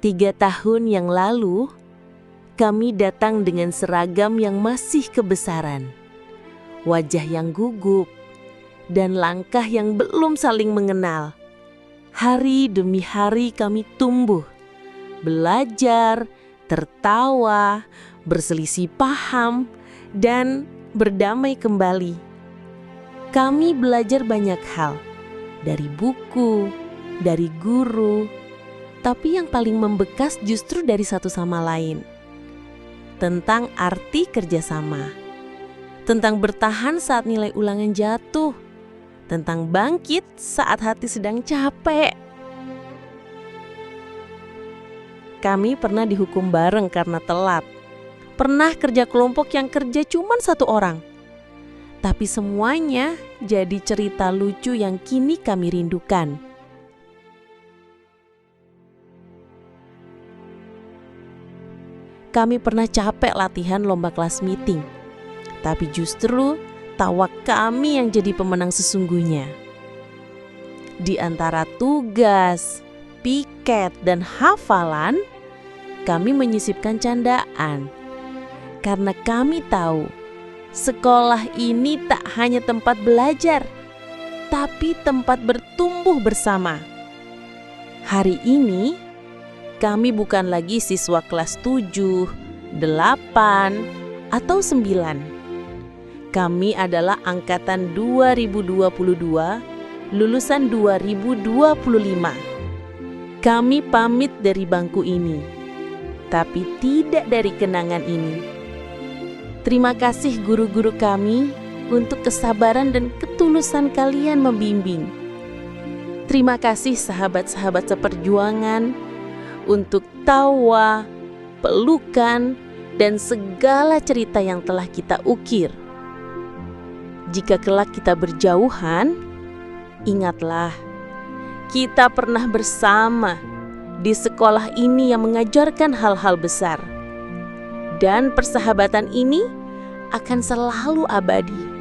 3 tahun yang lalu, kami datang dengan seragam yang masih kebesaran, wajah yang gugup, dan langkah yang belum saling mengenal. Hari demi hari kami tumbuh, belajar, tertawa, berselisih paham, dan berdamai kembali. Kami belajar banyak hal, dari buku, dari guru, tapi yang paling membekas justru dari satu sama lain. Tentang arti kerjasama, tentang bertahan saat nilai ulangan jatuh, tentang bangkit saat hati sedang capek. Kami pernah dihukum bareng karena telat. Pernah kerja kelompok yang kerja cuma 1 orang. Tapi semuanya jadi cerita lucu yang kini kami rindukan. Kami pernah capek latihan lomba kelas meeting, tapi justru tawa kami yang jadi pemenang sesungguhnya. Di antara tugas, piket, dan hafalan, kami menyisipkan candaan. Karena kami tahu, sekolah ini tak hanya tempat belajar, tapi tempat bertumbuh bersama. Hari ini, kami bukan lagi siswa kelas 7, 8, atau 9. Kami adalah angkatan 2022, lulusan 2025. Kami pamit dari bangku ini, tapi tidak dari kenangan ini. Terima kasih guru-guru kami untuk kesabaran dan ketulusan kalian membimbing. Terima kasih sahabat-sahabat seperjuangan untuk tawa, pelukan, dan segala cerita yang telah kita ukir. Jika kelak kita berjauhan, ingatlah, kita pernah bersama di sekolah ini yang mengajarkan hal-hal besar. Dan persahabatan ini akan selalu abadi.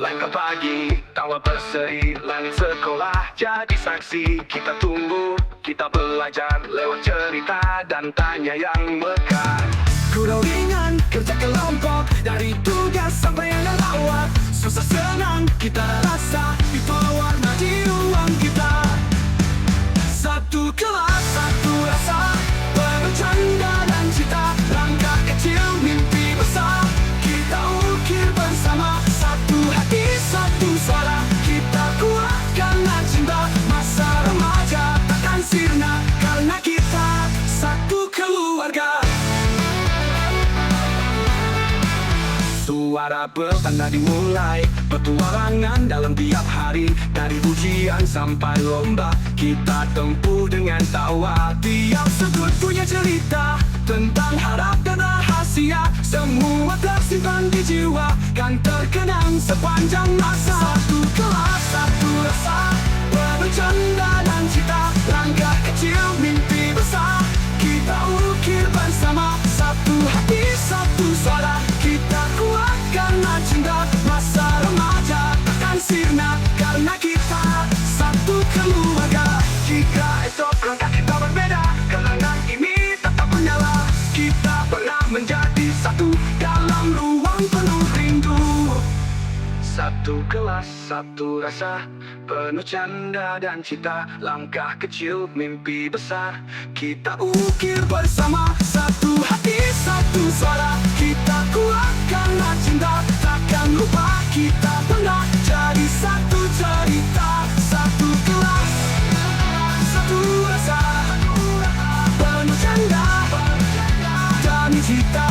Langkah pagi, tawa berseri, langit sekolah jadi saksi. Kita tumbuh, kita belajar lewat cerita dan tanya yang mekar. Gurau ringan, kerja kelompok, dari tugas sampai yang lawak. Susah senang kita rasa, itu warna di ruang kita. Satu kelas, satu rasa, bercanda dan cita. Langkah kecil, mimpi besar, kita ukir bersama. Satu hati, satu suara, kita kuat karena cinta. Masa remaja takkan sirna, karena kita satu keluarga. Suara bertanda dimulai, petualangan dalam tiap hari. Dari ujian sampai lomba, kita tempuh dengan tawa. Tiap sudut punya cerita tentang harap dan rahasia. Semua tersimpan di jiwa, kan terkenang sepanjang masa. Satu kelas, satu rasa, bercanda dan cita. Langkah kecil, mimpi besar, kita ukir bersama. Satu hati, satu suara, kita kuat karena cinta. Masa remaja takkan sirna, karena kita satu keluarga. Jika esok langkah kita berbeda, kenangan ini tetap menyala. Kita pernah menjadi satu dalam ruang penuh rindu. Satu Satu kelas, satu rasa, penuh canda dan cita. Langkah kecil, mimpi besar, kita ukir bersama. Satu hati, satu suara, kita kuat karena cinta. Takkan lupa kita pernah jadi satu cerita. Satu kelas, satu rasa, penuh canda dan cita.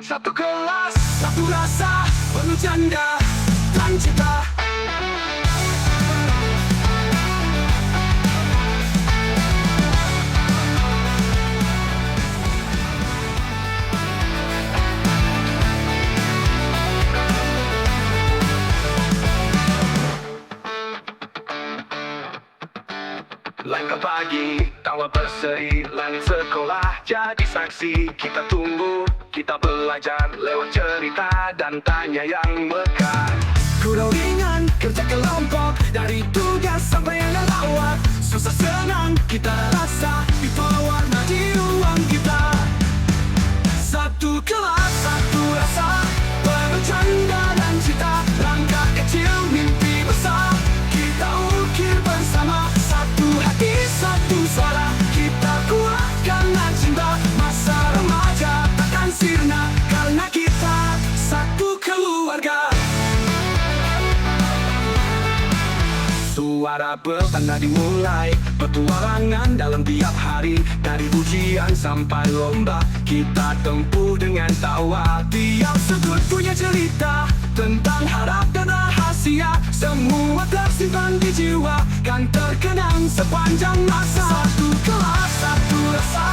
Satu kelas, satu rasa, penuh canda dan cita. Langkah pagi, tawa berseri, langit sekolah jadi saksi. Kita tumbuh, kita belajar lewat cerita dan tanya yang mekar. Gurau ringan, kerja kelompok, dari tugas sampai yang lawak. Susah senang kita rasa, itulah warna di ruang kita. Satu kelas, satu rasa, penuh canda dan cita. Langkah kecil, mimpi besar, kita ukir bersama. Satu hati, satu suara, kita kuat karena cinta. Masa remaja takkan sirna karena kita satu keluarga. Suara bertanda dimulai, petualangan dalam tiap hari. Dari ujian sampai lomba, kita tempuh dengan tawa. Tiap sudut punya cerita tentang harap dan rahasia. Semua tersimpan di jiwa, kan terkenang sepanjang masa. Satu kelas, satu rasa,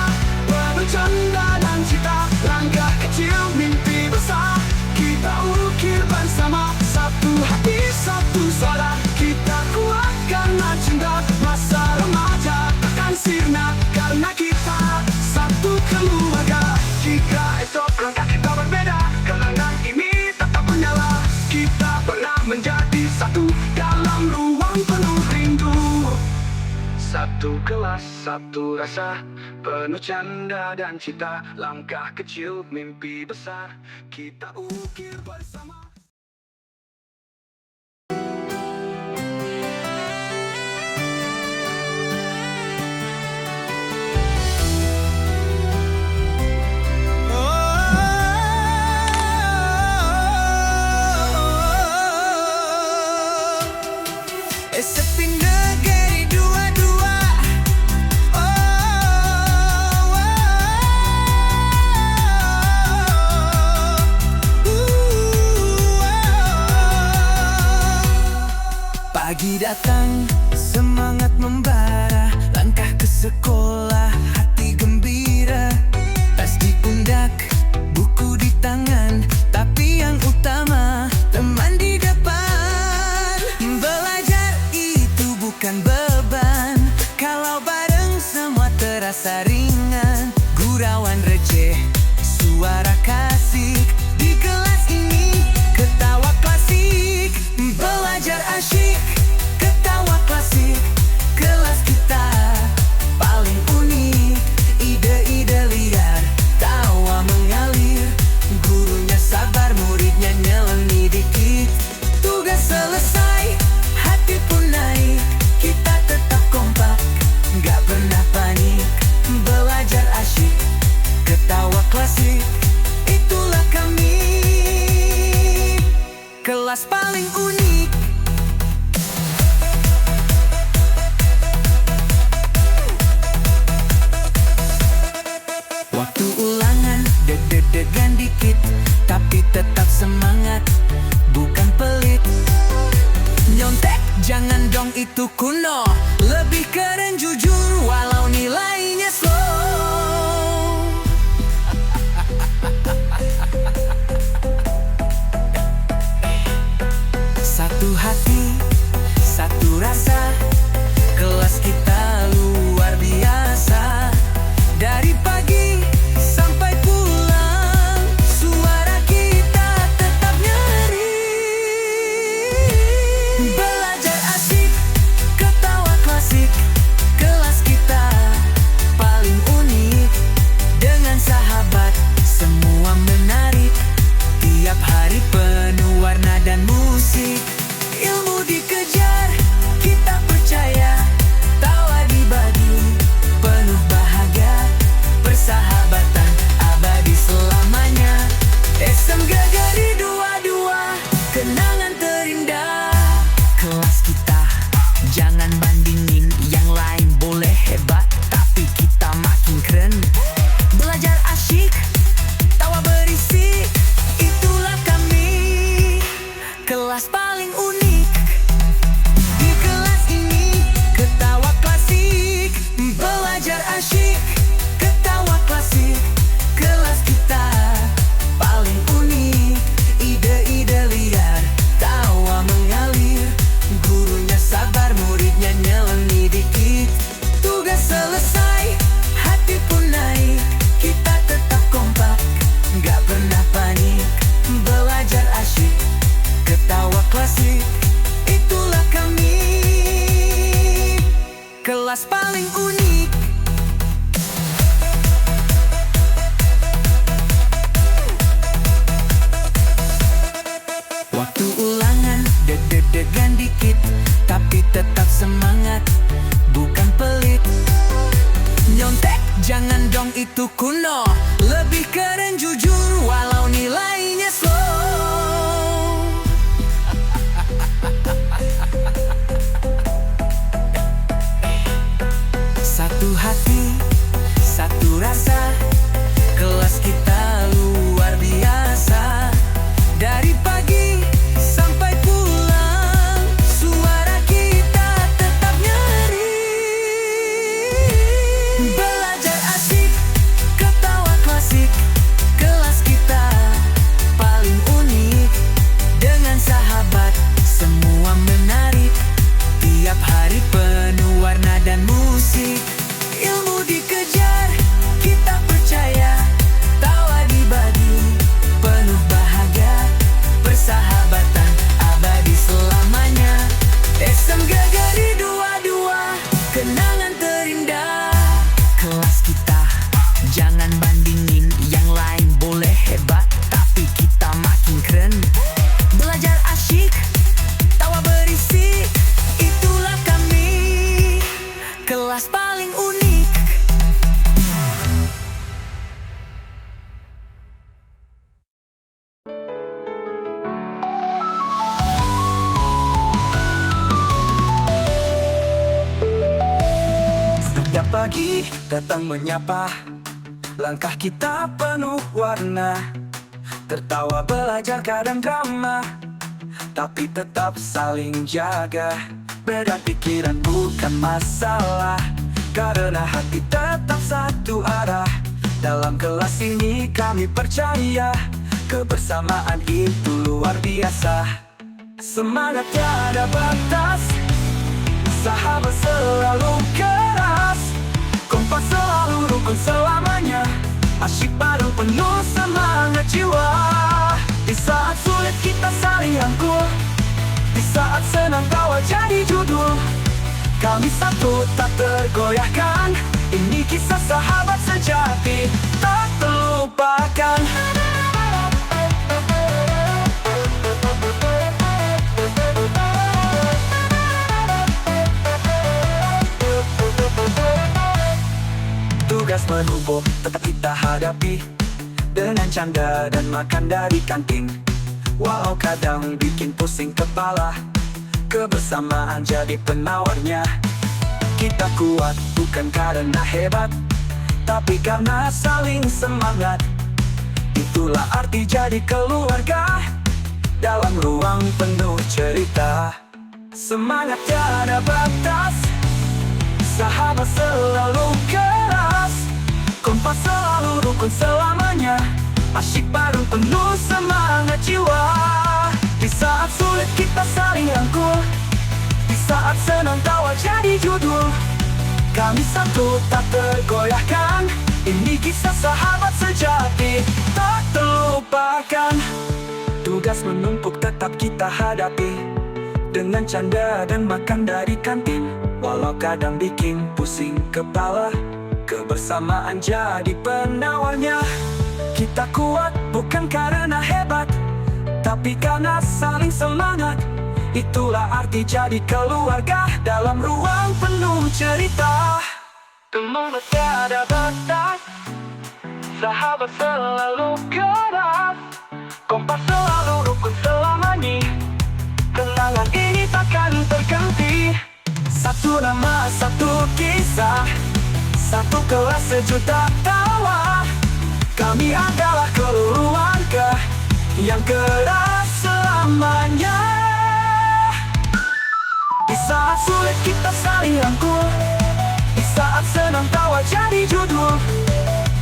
penuh canda dan cita. Langkah kecil, mimpi besar, kita ukir bersama. Satu hati, satu suara, kita kuat karena cinta. Masa remaja takkan sirna karena kita satu keluarga. Jika esok langkah kita berbeda, kenangan ini tetap menyala. Kita pernah menjadi satu dalam ruang penuh rindu. Satu kelas, satu rasa, penuh canda dan cita. Langkah kecil, mimpi besar, kita ukir bersama. Pagi datang, semangat membara, langkah ke sekolah, hati gembira. Tas di pundak, buku di tangan, tapi yang utama, teman di depan. Belajar itu bukan beban, kalau bareng semua terasa ringan. Gurauan receh, suara kasih, di kelas ini ketawa klasik. Belajar asyik, ketawa klasik, kelas kita paling unik. Ide-ide liar, tawa mengalir, gurunya sabar, muridnya nyelengi dikit. Tugas selesai, hati pun naik, kita tetap kompak, gak pernah panik. Belajar asyik, ketawa klasik, itulah kami, kelas paling unik. Waktu ulangan, deg-degan dikit, tapi tetap semangat, bukan pelit. Nyontek, jangan dong itu kuno, lebih keren jujur walau nilainya slow. Satu hati, satu rasa, kelas kita luar biasa. Dari pagi sampai pulang, suara kita tetap nyeri. kelas paling unik. Di kelas ini ketawa klasik, belajar asyik, ketawa klasik. Kelas kita paling unik, ide-ide liar, tawa mengalir. Gurunya sabar, muridnya nyelengi dikit. Tugas selesai, hati pun naik. Kita tetap kompak, gak pernah panik. Belajar asyik, ketawa klasik, itulah kami, kelas paling unik. Waktu ulangan deg-degan dikit, tapi tetap semangat, bukan pelit. Nyontek jangan dong, itu kuno. Lebih keren jujur walau nilainya slow. Satu hati, satu rasa, kelas kita luar biasa. Dari pagi sampai pulang, suara kita tetap nyeri. Belajar asyik, ketawa klasik, kelas kita paling unik. Dengan sahabat semua menarik, tiap hari penuh warna dan musik. Ilmu dikejar, kita percaya, tawa dibagi, penuh bahagia. Persahabatan abadi selamanya. SMG Geri 22, kenangan terindah. Kelas kita jangan bandingin yang lain, boleh hebat tapi kita makin keren. Belajar asyik, tawa berisik, itulah kami, kelas paling unik. Setiap pagi datang menyapa, langkah kita penuh warna. Tertawa belajar kadang drama, tapi tetap saling jaga. Beda pikiran bukan masalah, karena hati tetap satu arah. Dalam kelas ini kami percaya, kebersamaan itu luar biasa. Semangat tiada batas, sahabat selalu keras, kompak selalu rukun selamanya. Asyik bareng penuh semangat jiwa. Di saat sulit kita saling rangkul, di saat senang tawa jadi judul. Kami satu tak tergoyahkan, ini kisah sahabat sejati tak terlupakan. Tugas menumpuk tetap kita hadapi, dengan canda dan makan dari kantin. Walau kadang bikin pusing kepala, kebersamaan jadi penawarnya. Kita kuat bukan karena hebat, tapi karena saling semangat. Itulah arti jadi keluarga, dalam ruang penuh cerita. Semangat tiada batas, sahabat selalu keras, kompak selalu rukun selamanya. Asyik bareng penuh semangat jiwa. Di saat sulit kita saling rangkul, di saat senang tawa jadi judul. Kami satu tak tergoyahkan, ini kisah sahabat sejati tak terlupakan. Tugas menumpuk tetap kita hadapi, dengan canda dan makan dari kantin. Walau kadang bikin pusing kepala, kebersamaan jadi penawarnya. Kita kuat bukan karena hebat, tapi karena saling semangat. Itulah arti jadi keluarga, dalam ruang penuh cerita. Semangat tiada batas, sahabat selalu keras, kompak selalu rukun selamanya. Kenangan ini takkan terganti. Satu nama, satu kisah, satu kelas, sejuta tawa. Kami adalah keluarga yang keras selamanya. saat sulit kita saling rangkul, di saat senang tawa jadi judul.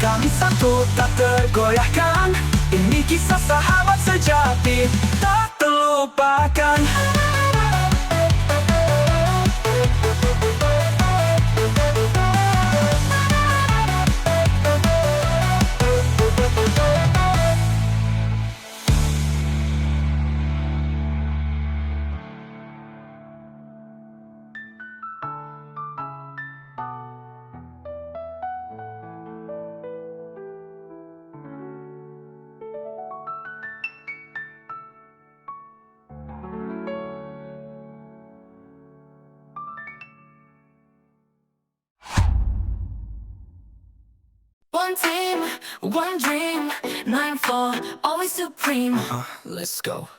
Kami satu tak tergoyahkan, ini kisah sahabat sejati tak terlupakan. One team, one dream, 9-4, always supreme. Let's go.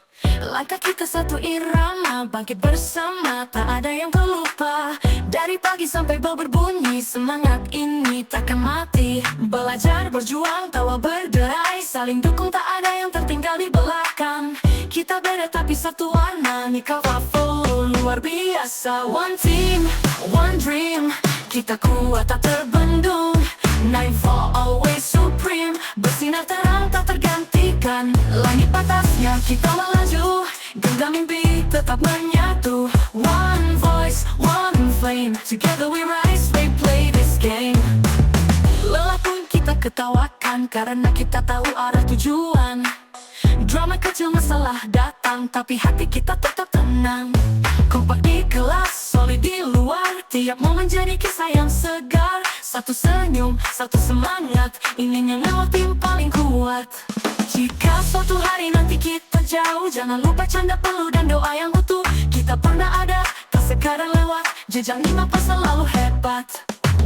Langkah kita satu irama, bangkit bersama, tak ada yang terlupa. Dari pagi sampai bel berbunyi, semangat ini takkan mati. Belajar, berjuang, tawa berderai, saling dukung, tak ada yang tertinggal di belakang. Kita beda tapi satu warna, Nikah Waffle luar biasa. One team, one dream, kita kuat tak terbendung. 9-4 always supreme, bersinar terang tak tergantikan. Langit batasnya kita melaju, genggam mimpi tetap menyatu. One voice, one flame, together we rise, we play this game. Lelah pun kita ketawakan, karena kita tahu arah tujuan. Drama kecil masalah datang, tapi hati kita tetap tenang. Kompak di kelas, solid di luar, tiap momen jadi kisah yang segar. Satu senyum, satu semangat, ini yang lewat tim paling kuat. Jika suatu hari nanti kita jauh, jangan lupa canda peluh dan doa yang utuh. Kita pernah ada, tak sekadar lewat, jejak 5 selalu hebat.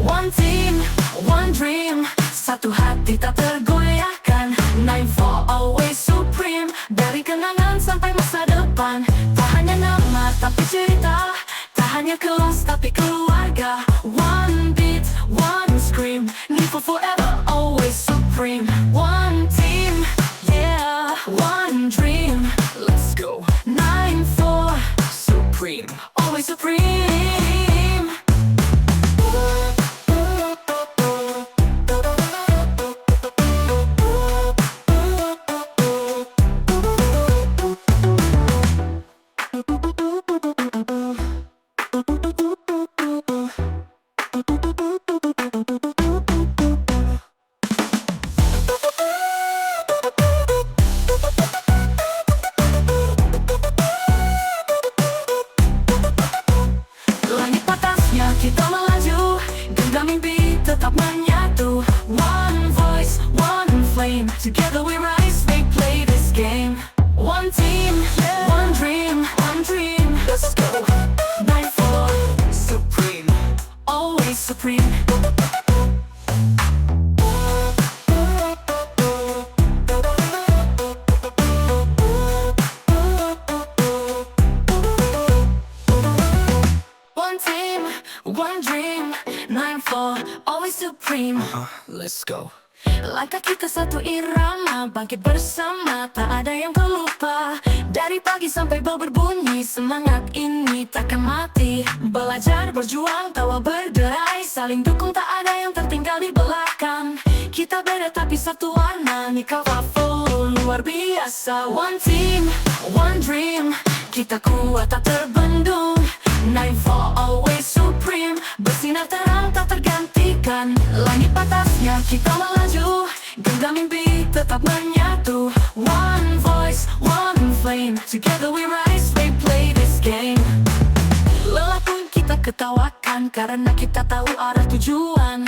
One team, one dream, satu hati tak tergoyahkan. 9-4 always supreme, dari kenangan sampai masa depan. Tak hanya nama tapi cerita, tak hanya kelas tapi keluarga. One beat, one scream, 9-4 forever always supreme. One team, yeah, one dream, Let's go. 9-4 Supreme. always supreme. Langit batasnya kita melaju, genggam mimpi tetap menyatu. One voice, one flame, together we rise, we play this game. One team, one dream, Let's go. 9-4 Supreme. always supreme. One team, one dream, 9-4 always supreme. Let's go. Langkah kita satu irama, bangkit bersama, tak ada yang terlupa. Dari pagi sampai bel berbunyi, semangat ini takkan mati. Belajar, berjuang, tawa berderai, saling dukung, tak ada yang tertinggal di belakang. Kita beda tapi satu warna, Nikah Waffle luar biasa. One team, one dream, kita kuat tak terbendung. 9-4 always supreme, bersinar terang tak tergantikan. Langit batasnya kita melaju, genggam mimpi tetap menyatu. One voice, one flame, together we rise, we play this game. Lelah pun kita ketawakan, karena kita tahu arah tujuan.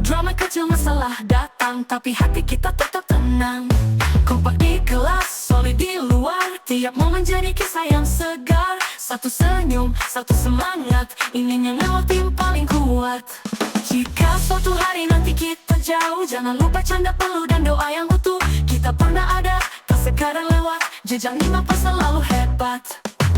Drama kecil masalah datang, tapi hati kita tetap tenang. Kompak di kelas, solid di luar, tiap momen jadi kisah yang segar. Satu senyum, satu semangat, ini yang lewat tim paling kuat. Jika suatu hari nanti kita jauh, jangan lupa canda peluh dan doa yang utuh. Kita pernah ada, tak sekadar lewat, jejak 5 selalu hebat.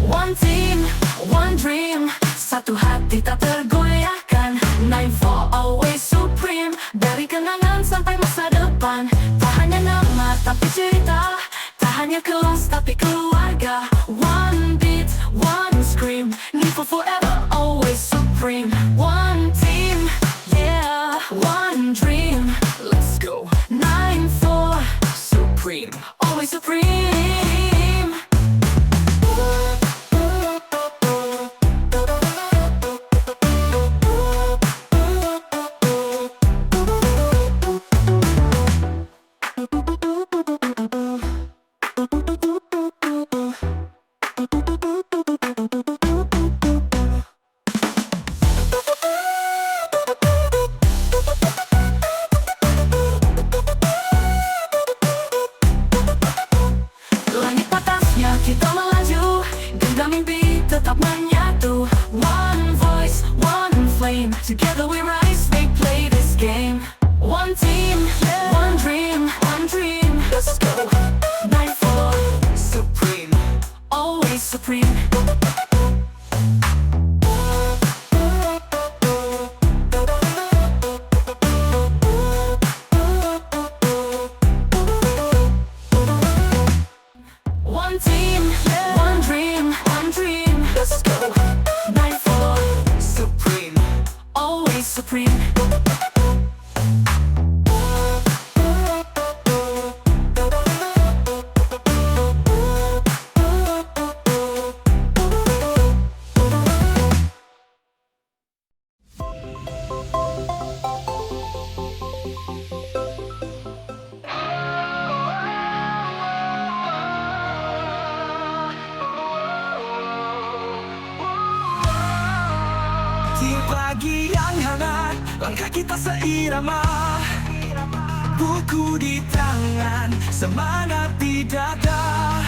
One team, one dream, satu hati tak tergoyahkan. 9-4 always supreme, dari kenangan sampai masa depan. Tak hanya nama tapi cerita, tak hanya kelas tapi keluarga. One beat, one scream, 9-4 forever Langit atasnya kita melaju, genggam mimpi tetap menyatu. One voice, one flame, together we rise, they play this game. One team, one dream, let's go. Nightfall, Supreme. always supreme. One team, one dream, let's go. Nightfall, Supreme. always supreme. Di pagi yang hangat, langkah kita seirama. Buku di tangan, semangat di dada.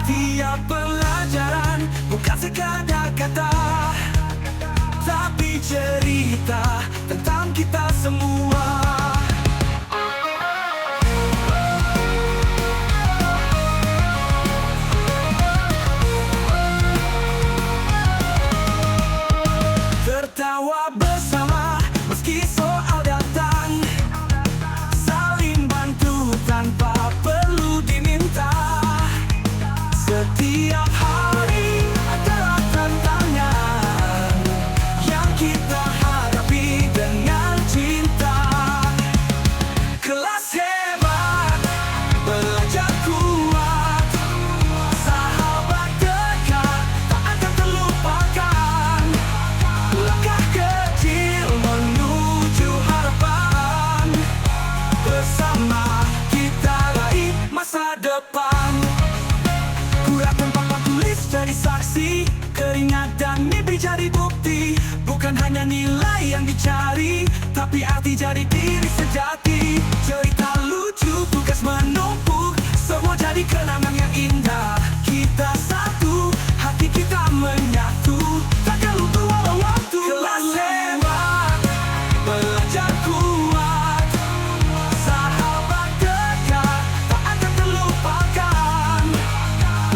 Tiap pelajaran bukan sekadar kata, tapi cerita tentang kita semua. Tertawa bersama meski soal datang, saling bantu tanpa perlu diminta. Setiap hari adalah tantangan yang kita hadapi dengan cinta. Kelas hebat, belajar kuat, sahabat dekat tak akan terlupakan. Langkah kecil menuju harapan, bersama kita raih masa depan. Kurat tanpa tulis jadi saksi, keringat dan mimpi jadi bukti. Bukan hanya nilai yang dicari, tapi arti jadi diri sejati. Cerita lucu, tugas menumpuk, semua jadi kenangan yang indah. Kita satu, hati kita menyatu, takkan lupa walau waktu. Kelas hebat, belajar kuat, sahabat dekat tak akan terlupakan.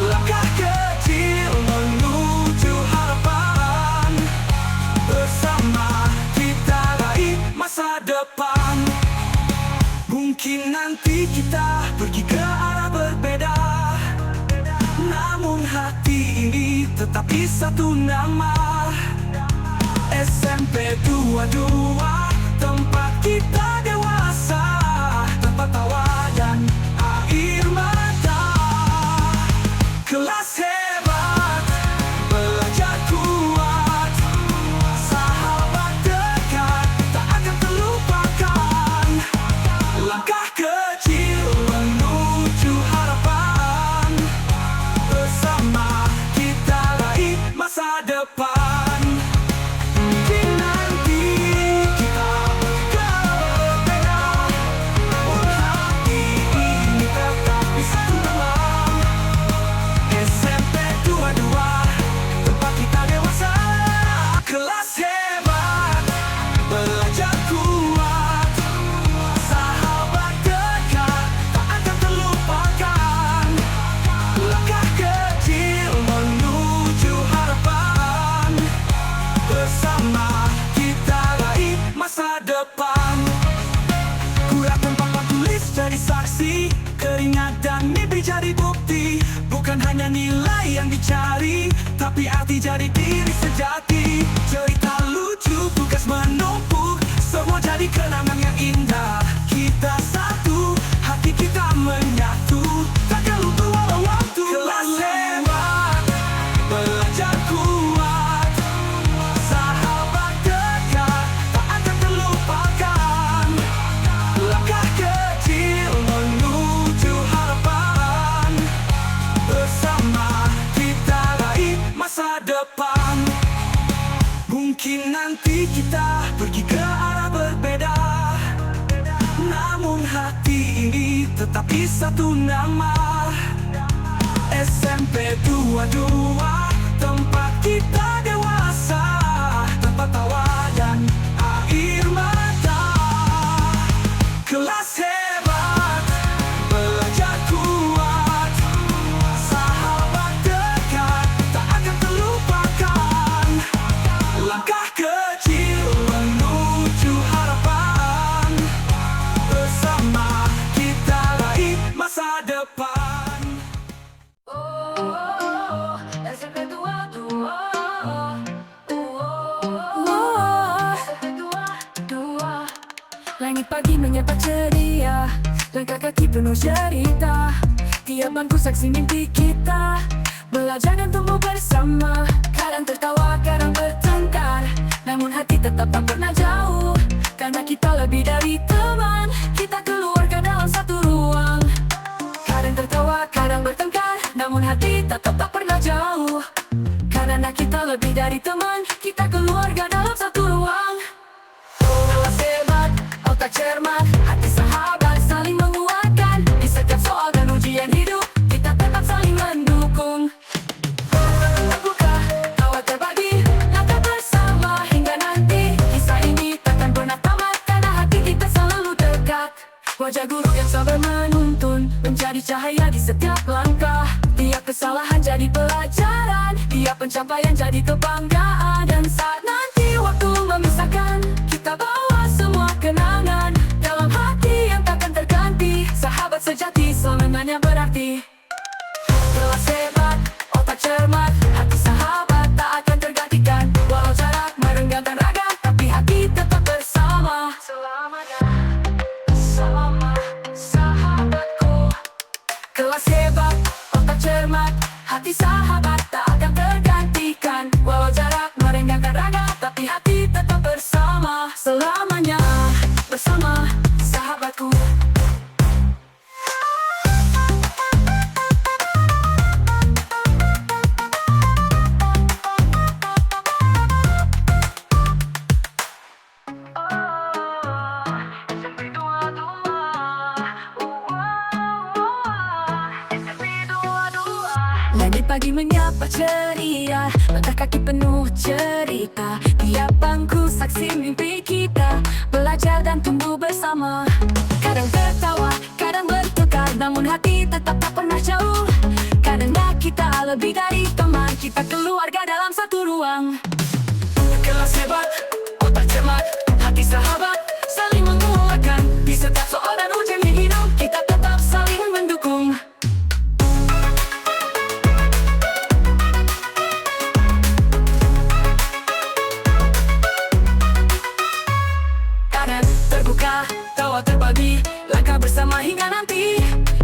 Langkah kecil menuju harapan, bersama kita raih masa depan. Mungkin nanti kita pergi ke arah berbeda, namun hati ini tetap di satu nama. SMP 22, tempat kita dewasa, tempat tawa dan air mata. Kelas hebat, belajar kuat, sahabat dekat tak akan terlupakan. Langkah kecil menuju harapan, bersama kita raih masa depan. Mungkin nanti kita berbeda, namun hati ini tetap di satu nama. SMP 22, tempat kita dewasa. Kelas hebat, belajar kuat, sahabat dekat tak akan terlupakan. Langkah kecil menuju harapan, bersama kita raih masa depan. Kurat tanpa tulis jadi saksi, keringat dan mimpi jadi bukti. Bukan hanya nilai yang dicari, tapi arti jadi diri sejati. Cerita lucu, tugas menumpuk, semua jadi kenangan yang indah. Kita satu, hati kita menyatu, takkan lupa walau waktu. Kelas hebat, belajar kuat, sahabat dekat tak akan terlupakan. Langkah kecil menuju harapan, bersama kita nanti kita pergi ke arah berbeda, namun hati ini tetap di satu nama. SMP 22, tempat kita dewasa, tempat tawa dan air mata. Kelas hebat, belajar kuat, sahabat dekat, tak akan terlupakan. Langkah kecil menuju harapan, bersama kita raih masa depan. Langit pagi menyapa ceria, langkah kaki penuh cerita. Tiap bangku saksi mimpi kita, belajar dan tumbuh bersama. Kadang tertawa, kadang bertengkar, namun hati tetap tak pernah jauh. Karena kita lebih dari teman, kita keluarga dalam satu ruang. Kadang tertawa, kadang bertengkar, namun hati tetap tak pernah jauh. Karena kita lebih dari teman, kita keluarga dalam satu ruang. Kelas hebat, otak cermat, hati sahabat saling menguatkan. Di setiap soal dan ujian hidup, kita tetap saling mendukung. Terbuka, tawa terbagi, langkah bersama hingga nanti. Kisah ini takkan pernah tamat, karena hati kita selalu dekat. Wajah guru yang sabar menuntun, menjadi cahaya di setiap langkah. Tiap kesalahan jadi pelajaran, tiap pencapaian jadi kebanggaan. Dan saat nanti waktu memisahkan, kita bawa semua kenangan dalam hati yang takkan terganti. Sahabat sejati selamanya berarti. Kelas hebat, otak cermat, hati sahabat tak akan tergantikan. Walau jarak merenggangkan raga, tapi hati tetap bersama selamanya. Sama sahabatku. Kelas hebat, otak cermat, hati sahabat tak akan tergantikan. Walau jarak merenggangkan raga, tapi hati tetap bersama selamanya. Bersama sahabatku. Langit pagi menyapa ceria, langkah kaki penuh cerita. Tiap bangku saksi mimpi kita, belajar dan tumbuh bersama. Kadang tertawa, kadang bertukar, namun hati tetap tak pernah jauh. Karena kita lebih dari teman, kita keluarga dalam satu ruang. Kelas hebat, otak cermat, hati sahabat saling menguatkan. Di setiap soal dan ujian hidup, kita tetap saling mendukung. Terbuka, tawa terbagi, langkah bersama hingga nanti.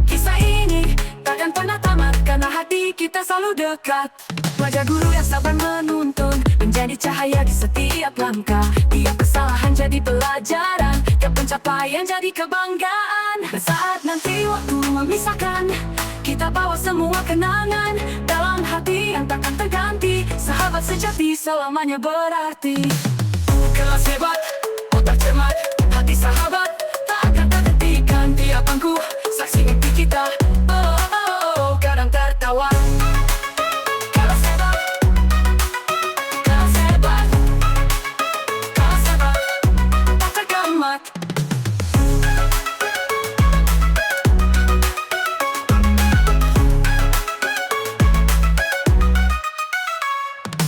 Kisah ini takkan pernah tamat, karena hati kita selalu dekat. Wajah guru yang sabar menuntun, menjadi cahaya di setiap langkah. Tiap kesalahan jadi pelajaran, tiap pencapaian jadi kebanggaan. Dan saat nanti waktu memisahkan, kita bawa semua kenangan dalam hati yang takkan terganti. Sahabat sejati selamanya berarti. Kelas hebat, otak cermat, hati sahabat tak akan terhentikan. Tiap bangku saksi mimpi kita, kadang tertawa. Kelas hebat, kelas hebat, kelas hebat, tak tergamat.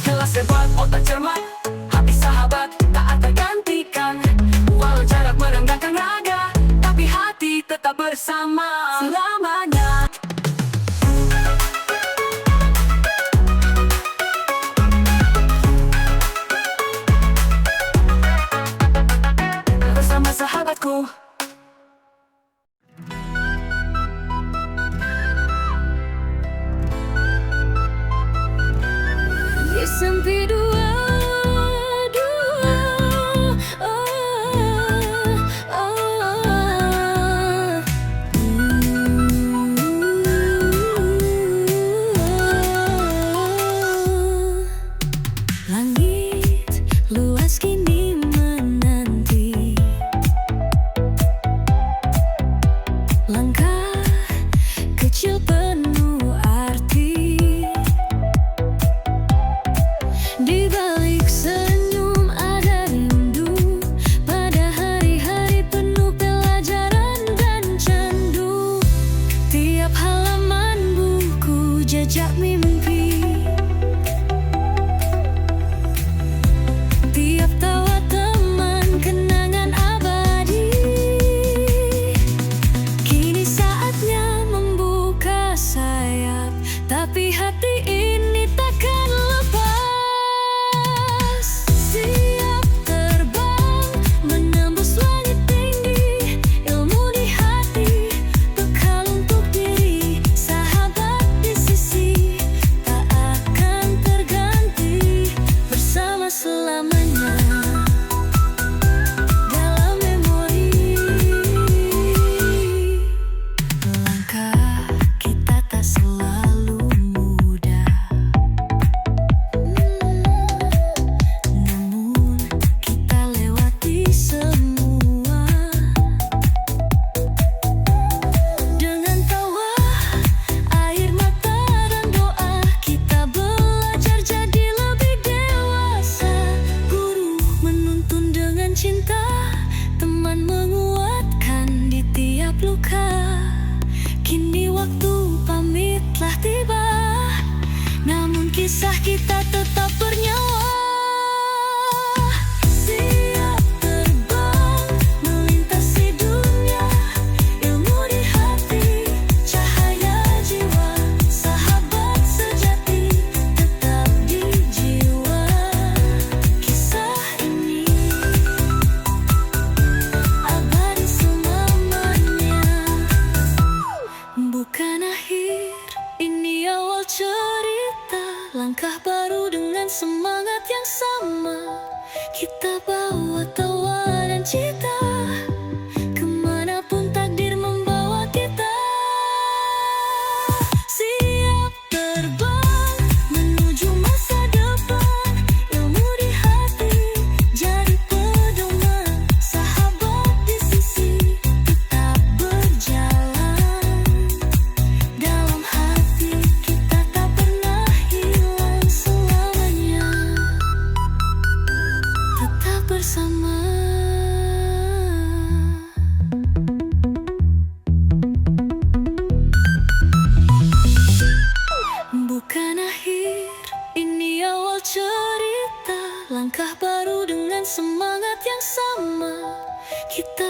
Kelas hebat, otak cermat, hati sahabat tak tergantikan. Walau jarak merenggangkan raga, tapi hati tetap bersama selamanya. Bersama sahabatku. SMP 22, langit luas kini. Langkah baru dengan semangat yang sama. Kita bawa tawa dan cita, kemanapun takdir membawa kita. Siap terbang menuju masa depan, ilmu di hati jadi pedoman. Sahabat di sisi tetap berjalan, dalam hati kita tak pernah hilang selamanya. Tetap bersama. Bukan akhir, ini awal cerita. Langkah baru dengan semangat yang sama. Kita